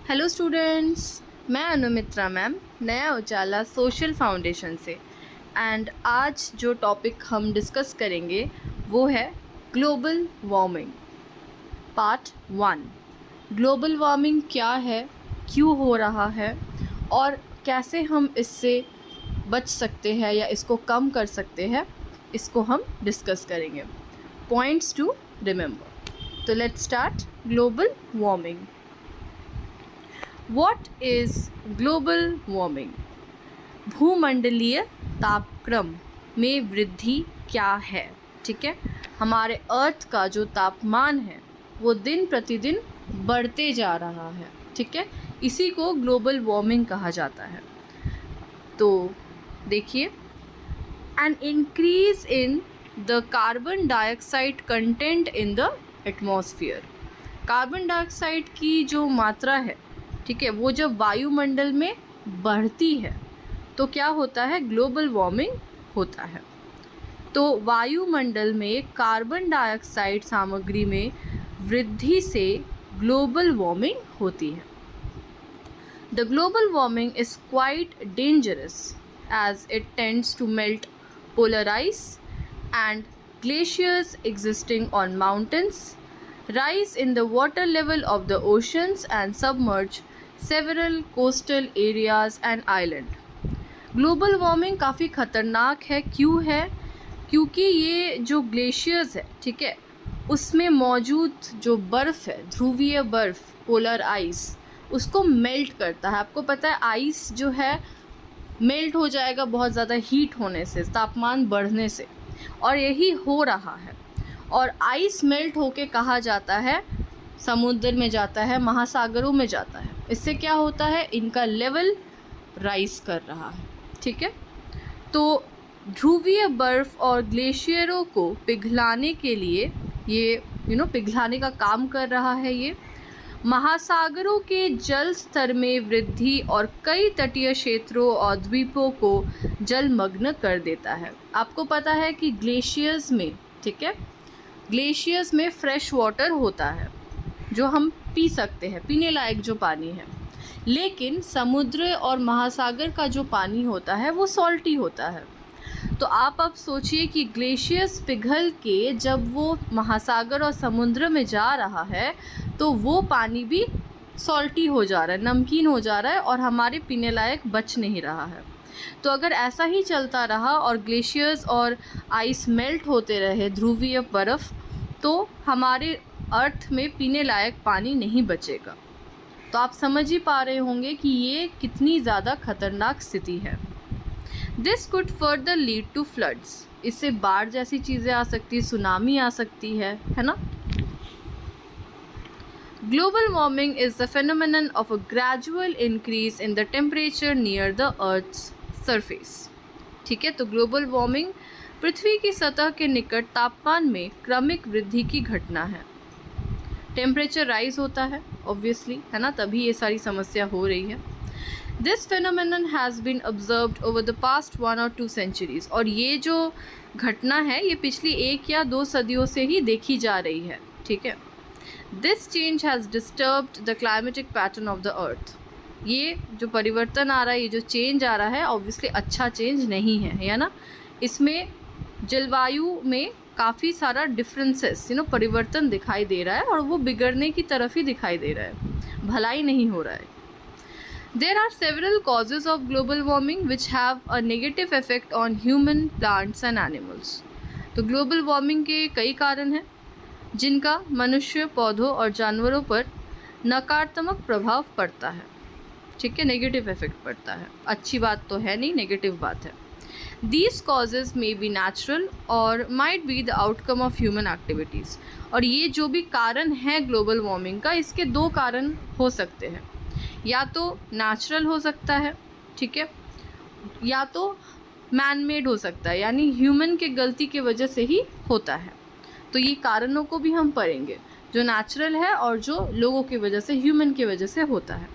Hello students, मैं अनुमित्रा ma'am नया उजाला social foundation से। एंड आज जो टॉपिक हम डिस्कस करेंगे वो है global warming part 1। Global warming क्या है, क्यों हो रहा है और कैसे हम इससे बच सकते हैं या इसको कम कर सकते हैं, इसको हम डिस्कस करेंगे। Points to remember. तो let's start. Global warming. What is global warming? भूमंडलीय तापक्रम में वृद्धि क्या है? ठीक है, हमारे अर्थ का जो तापमान है वो दिन प्रतिदिन बढ़ते जा रहा है। ठीक है, इसी को ग्लोबल वार्मिंग कहा जाता है। तो देखिए, an increase in the carbon dioxide content in the atmosphere. Carbon dioxide की जो मात्रा है, ठीक है, वो जब वायुमंडल में बढ़ती है तो क्या होता है? ग्लोबल वार्मिंग होता है। तो वायुमंडल में कार्बन डाइऑक्साइड सामग्री में वृद्धि से ग्लोबल वार्मिंग होती है। The global warming is quite dangerous as it tends to melt polar ice and glaciers existing on mountains, rise in the water level of the oceans and submerge several coastal areas and island। Global warming काफ़ी ख़तरनाक है। क्यों है? क्योंकि ये जो glaciers है, ठीक है, उसमें मौजूद जो बर्फ़ है, ध्रुवीय बर्फ़, पोलर आइस, उसको मेल्ट करता है। आपको पता है आइस जो है मेल्ट हो जाएगा बहुत ज़्यादा हीट होने से, तापमान बढ़ने से, और यही हो रहा है। और आइस मेल्ट होके कहाँ जाता है? समुद्र में जाता है, महासागरों में जाता है। इससे क्या होता है? इनका लेवल राइज कर रहा है। ठीक है, तो ध्रुवीय बर्फ़ और ग्लेशियरों को पिघलाने के लिए ये पिघलाने का काम कर रहा है। ये महासागरों के जल स्तर में वृद्धि और कई तटीय क्षेत्रों और द्वीपों को जलमग्न कर देता है। आपको पता है कि ग्लेशियर्स में, ठीक है, ग्लेशियर्स में फ्रेश वाटर होता है जो हम पी सकते हैं, पीने लायक जो पानी है। लेकिन समुद्र और महासागर का जो पानी होता है वो सॉल्टी होता है। तो आप अब सोचिए कि ग्लेशियर्स पिघल के जब वो महासागर और समुद्र में जा रहा है तो वो पानी भी सॉल्टी हो जा रहा है, नमकीन हो जा रहा है, और हमारे पीने लायक बच नहीं रहा है। तो अगर ऐसा ही चलता रहा और ग्लेशियर्स और आइस मेल्ट होते रहे, ध्रुवीय बर्फ़, तो हमारे अर्थ में पीने लायक पानी नहीं बचेगा। तो आप समझ ही पा रहे होंगे कि ये कितनी ज़्यादा खतरनाक स्थिति है। This could further lead to floods. इससे बाढ़ जैसी चीज़ें आ सकती, सुनामी आ सकती है ना। Global warming is the phenomenon of a gradual increase in the temperature near the Earth's surface. ठीक है, तो ग्लोबल वार्मिंग पृथ्वी की सतह के निकट तापमान में क्रमिक वृद्धि की घटना है। टेम्परेचर राइज होता है ऑब्वियसली, है ना, तभी ये सारी समस्या हो रही है। This phenomenon has been observed over the past 1 और 2 सेंचुरीज। और ये जो घटना है ये पिछली 1 या 2 सदियों से ही देखी जा रही है। ठीक है, this change has disturbed the climatic pattern of the अर्थ। ये जो परिवर्तन आ रहा है, ये जो चेंज आ रहा है, ऑब्वियसली अच्छा चेंज नहीं है ना। इसमें जलवायु में काफ़ी सारा डिफरेंसेस, परिवर्तन दिखाई दे रहा है और वो बिगड़ने की तरफ ही दिखाई दे रहा है, भलाई नहीं हो रहा है। There are several causes of global warming which have a negative effect on human, plants and animals. तो ग्लोबल वार्मिंग के कई कारण हैं जिनका मनुष्य, पौधों और जानवरों पर नकारात्मक प्रभाव पड़ता है। ठीक है, नेगेटिव इफेक्ट पड़ता है। अच्छी बात तो है नहीं, नेगेटिव बात है। These causes may be natural or might be the outcome of human activities। और ये जो भी कारण है ग्लोबल वार्मिंग का, इसके 2 कारण हो सकते हैं। या तो नेचुरल हो सकता है, ठीक है, या तो मैन मेड हो सकता है, यानी ह्यूमन के गलती की वजह से ही होता है। तो ये कारणों को भी हम पढ़ेंगे, जो नेचुरल है और जो लोगों की वजह से, ह्यूमन की वजह से होता है।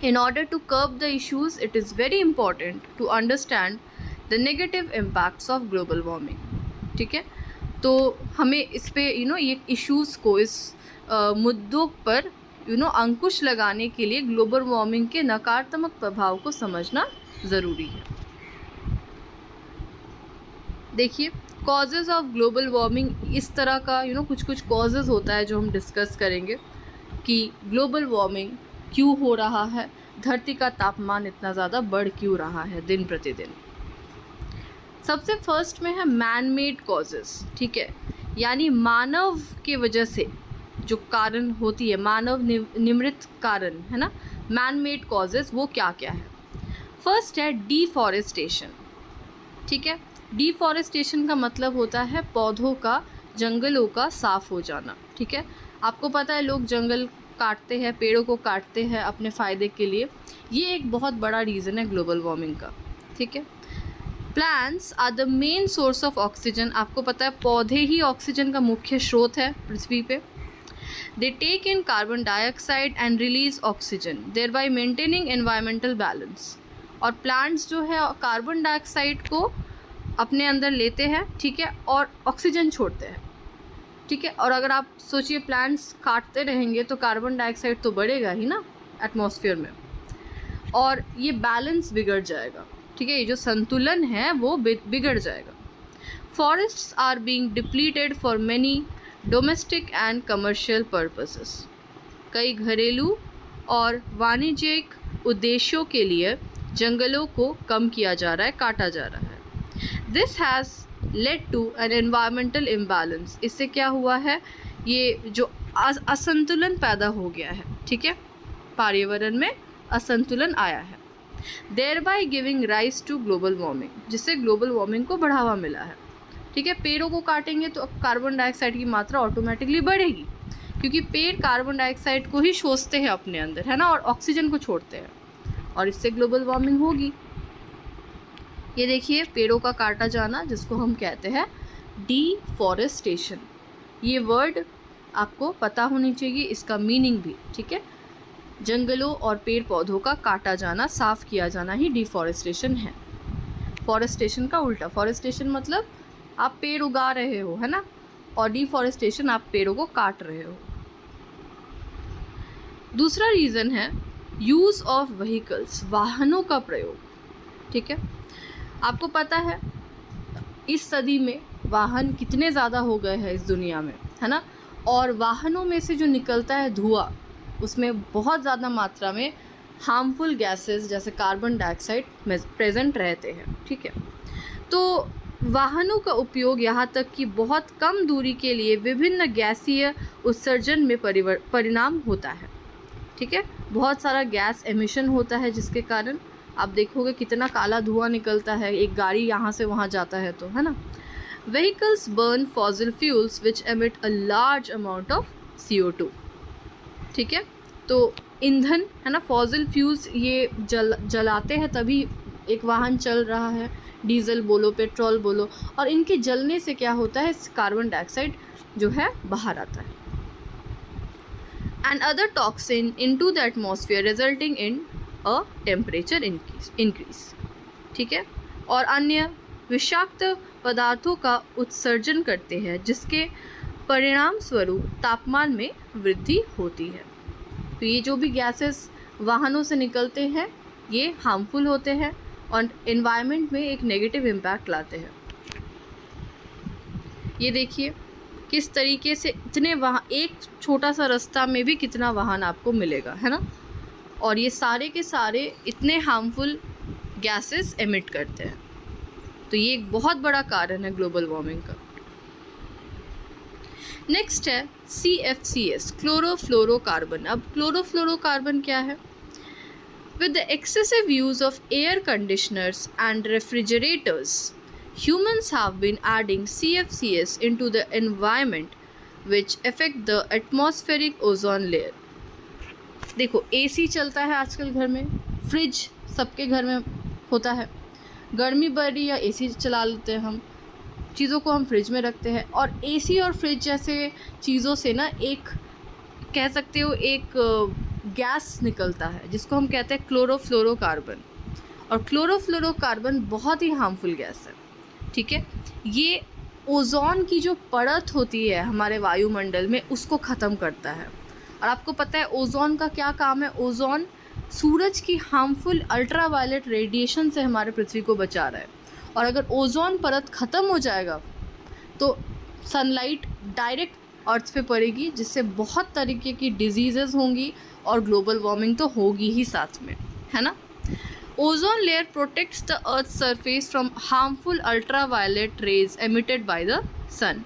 In order to curb the issues, it is very important to understand the negative impacts of global warming। ठीक है, तो हमें इस पे ये इश्यूज़ को, इस मुद्दों पर अंकुश लगाने के लिए ग्लोबल वार्मिंग के नकारात्मक प्रभाव को समझना ज़रूरी है। देखिए, कॉजेज़ ऑफ ग्लोबल वार्मिंग इस तरह का कुछ कॉजेज़ होता है जो हम डिस्कस करेंगे कि ग्लोबल वार्मिंग क्यों हो रहा है, धरती का तापमान इतना ज़्यादा बढ़ क्यों रहा है दिन प्रतिदिन। सबसे फर्स्ट में है मैन मेड कॉजेज़, ठीक है, यानी मानव के वजह से जो कारण होती है, मानव निर्मित कारण है ना, मैन मेड कॉजेज़ वो क्या क्या है। फर्स्ट है डिफॉरेस्टेशन, ठीक है। डिफॉरेस्टेशन का मतलब होता है पौधों का, जंगलों का साफ़ हो जाना, ठीक है। आपको पता है लोग जंगल काटते हैं, पेड़ों को काटते हैं अपने फ़ायदे के लिए, ये एक बहुत बड़ा रीज़न है ग्लोबल वार्मिंग का, ठीक है। Plants are the main source of oxygen, आपको पता है पौधे ही ऑक्सीजन का मुख्य स्रोत है पृथ्वी पे। They take in carbon dioxide and release oxygen, thereby maintaining environmental balance. और प्लांट्स जो है कार्बन डाइऑक्साइड को अपने अंदर लेते हैं, ठीक है, और ऑक्सीजन छोड़ते हैं, ठीक है। और अगर आप सोचिए प्लांट्स काटते रहेंगे तो कार्बन डाइऑक्साइड तो बढ़ेगा ही ना एटमॉस्फेयर में, और ये बैलेंस बिगड़ जाएगा, ठीक है, ये जो संतुलन है वो बिगड़ जाएगा। Forests are being depleted for many domestic and commercial purposes, कई घरेलू और वाणिज्यिक उद्देश्यों के लिए जंगलों को कम किया जा रहा है, काटा जा रहा है। This has led to an environmental imbalance, इससे क्या हुआ है, ये जो असंतुलन पैदा हो गया है, ठीक है, पर्यावरण में असंतुलन आया है। Thereby giving rise to global warming, जिससे ग्लोबल वार्मिंग को बढ़ावा मिला है, ठीक है। पेड़ों को काटेंगे तो कार्बन डाइऑक्साइड की मात्रा ऑटोमेटिकली बढ़ेगी, क्योंकि पेड़ कार्बन डाइऑक्साइड को ही सोचते हैं अपने अंदर, है ना, और ऑक्सीजन को छोड़ते हैं, और इससे ग्लोबल वार्मिंग होगी। ये देखिए पेड़ों का काटा जाना, जिसको हम कहते हैं डिफॉरेस्टेशन, ये वर्ड आपको पता होनी चाहिए, इसका मीनिंग भी, ठीक है। जंगलों और पेड़ पौधों का काटा जाना, साफ किया जाना ही डिफॉरेस्टेशन है। फॉरेस्टेशन का उल्टा, फॉरेस्टेशन मतलब आप पेड़ उगा रहे हो, है ना, और डिफॉरेस्टेशन आप पेड़ों को काट रहे हो। दूसरा रीज़न है यूज़ ऑफ व्हीकल्स, वाहनों का प्रयोग, ठीक है। आपको पता है इस सदी में वाहन कितने ज़्यादा हो गए हैं इस दुनिया में, है ना, और वाहनों में से जो निकलता है धुआं, उसमें बहुत ज़्यादा मात्रा में हार्मफुल गैसेस जैसे कार्बन डाइऑक्साइड में प्रेजेंट रहते हैं, ठीक है। तो वाहनों का उपयोग यहाँ तक कि बहुत कम दूरी के लिए विभिन्न गैसीय उत्सर्जन में परिणाम होता है, ठीक है। बहुत सारा गैस एमिशन होता है, जिसके कारण आप देखोगे कितना काला धुआं निकलता है, एक गाड़ी यहाँ से वहाँ जाता है तो, है ना। Vehicles burn fossil fuels which emit a large amount of CO2, ठीक है। तो ईंधन, है ना, फॉसिल फ्यूल्स ये जलाते हैं तभी एक वाहन चल रहा है, डीजल बोलो, पेट्रोल बोलो, और इनके जलने से क्या होता है, कार्बन डाइऑक्साइड जो है बाहर आता है, and other toxin into the atmosphere resulting in a temperature increase, ठीक है, और अन्य विषाक्त पदार्थों का उत्सर्जन करते हैं, जिसके परिणाम स्वरूप तापमान में वृद्धि होती है। तो ये जो भी गैसेस वाहनों से निकलते हैं ये हार्मफुल होते हैं और एनवायरनमेंट में एक नेगेटिव इम्पैक्ट लाते हैं। ये देखिए किस तरीके से इतने एक छोटा सा रास्ता में भी कितना वाहन आपको मिलेगा, है ना, और ये सारे के सारे इतने हार्मफुल गैसेस एमिट करते हैं। तो ये एक बहुत बड़ा कारण है ग्लोबल वार्मिंग का। नेक्स्ट है CFCs, क्लोरोफ्लोरोकार्बन। अब क्लोरोफ्लोरोकार्बन क्या है? With the excessive use of air conditioners and refrigerators, humans have been adding CFCs into the environment which affect the atmospheric ozone layer. देखो AC चलता है आजकल घर में, फ्रिज सबके घर में होता है, गर्मी बढ़ रही है AC चला लेते हैं हम, चीज़ों को हम फ्रिज में रखते हैं, और AC और फ्रिज जैसे चीज़ों से ना एक कह सकते हो एक गैस निकलता है जिसको हम कहते हैं क्लोरोफ्लोरोकार्बन। और क्लोरोफ्लोरोकार्बन बहुत ही हार्मफुल गैस है, ठीक है। ये ओजोन की जो परत होती है हमारे वायुमंडल में उसको ख़त्म करता है, और आपको पता है ओजोन का क्या काम है? ओजोन सूरज की हार्मफुल अल्ट्रावायलेट रेडिएशन से हमारे पृथ्वी को बचा रहा है, और अगर ओजोन परत ख़त्म हो जाएगा तो सनलाइट डायरेक्ट अर्थ पे पड़ेगी, जिससे बहुत तरीके की डिजीज़ेज़ होंगी और ग्लोबल वार्मिंग तो होगी ही साथ में, है ना। Ozone layer protects the earth surface from harmful ultraviolet rays emitted by the sun.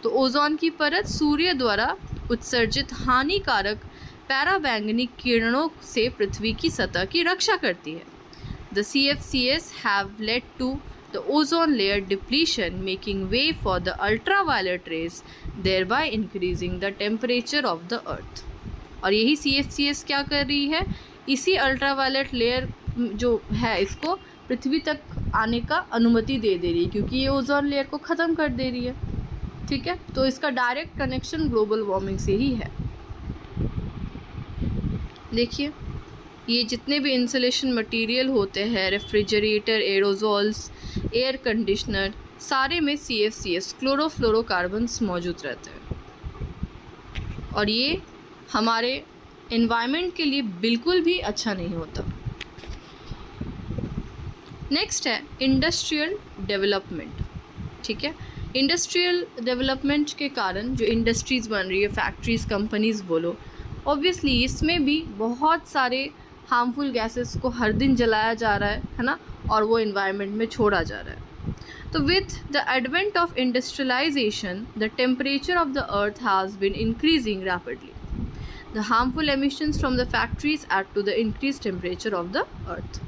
तो ओजोन की परत सूर्य द्वारा उत्सर्जित हानिकारक पैराबैंगनी किरणों से पृथ्वी की सतह की रक्षा करती है। The CFCs have led to the ozone layer depletion, making way for the ultraviolet rays, thereby increasing the temperature of the earth. और यही CFCs क्या कर रही है? इसी अल्ट्रावायलेट लेयर जो है इसको पृथ्वी तक आने का अनुमति दे रही है, क्योंकि ये ओजोन लेयर को ख़त्म कर दे रही है, ठीक है। तो इसका डायरेक्ट कनेक्शन ग्लोबल वार्मिंग से ही है। देखिए, ये जितने भी इंसुलेशन मटेरियल होते हैं, रेफ्रिजरेटर, एरोजोल्स, एयर कंडीशनर, सारे में CFCs क्लोरोफ्लोरोकार्बन्स मौजूद रहते हैं, और ये हमारे एनवायरनमेंट के लिए बिल्कुल भी अच्छा नहीं होता। नेक्स्ट है इंडस्ट्रियल डेवलपमेंट, ठीक है। इंडस्ट्रियल डेवलपमेंट के कारण जो इंडस्ट्रीज़ बन रही है, फैक्ट्रीज़, कंपनीज़ बोलो, ऑब्वियसली इसमें भी बहुत सारे हार्मफुल गैसेस को हर दिन जलाया जा रहा है ना, और वो इन्वायरमेंट में छोड़ा जा रहा है। तो with the advent of industrialisation the temperature of the earth has been increasing rapidly. The harmful emissions from the factories add to the increase temperature of the earth,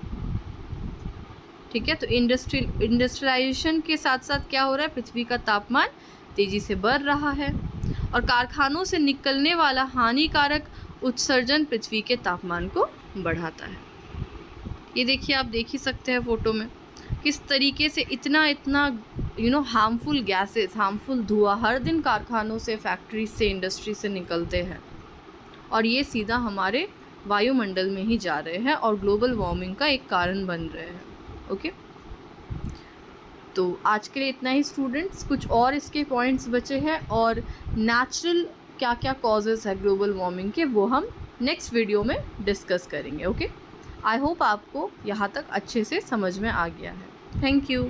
ठीक है। तो इंडस्ट्रियलाइजेशन के साथ साथ क्या हो रहा है? पृथ्वी का तापमान तेज़ी से बढ़ रहा है, और कारखानों से निकलने वाला हानिकारक उत्सर्जन पृथ्वी के तापमान को बढ़ाता है। ये देखिए, आप देख ही सकते हैं फ़ोटो में किस तरीके से इतना हार्मफुल गैसेस, हार्मफुल धुआं हर दिन कारखानों से, फैक्ट्री से, इंडस्ट्री से निकलते हैं, और ये सीधा हमारे वायुमंडल में ही जा रहे हैं और ग्लोबल वार्मिंग का एक कारण बन रहे हैं। ओके, तो आज के लिए इतना ही स्टूडेंट्स। कुछ और इसके पॉइंट्स बचे हैं, और नेचुरल क्या क्या कॉजेज़ है ग्लोबल वार्मिंग के, वो हम नेक्स्ट वीडियो में डिस्कस करेंगे। ओके, आई होप आपको यहाँ तक अच्छे से समझ में आ गया है। Thank you.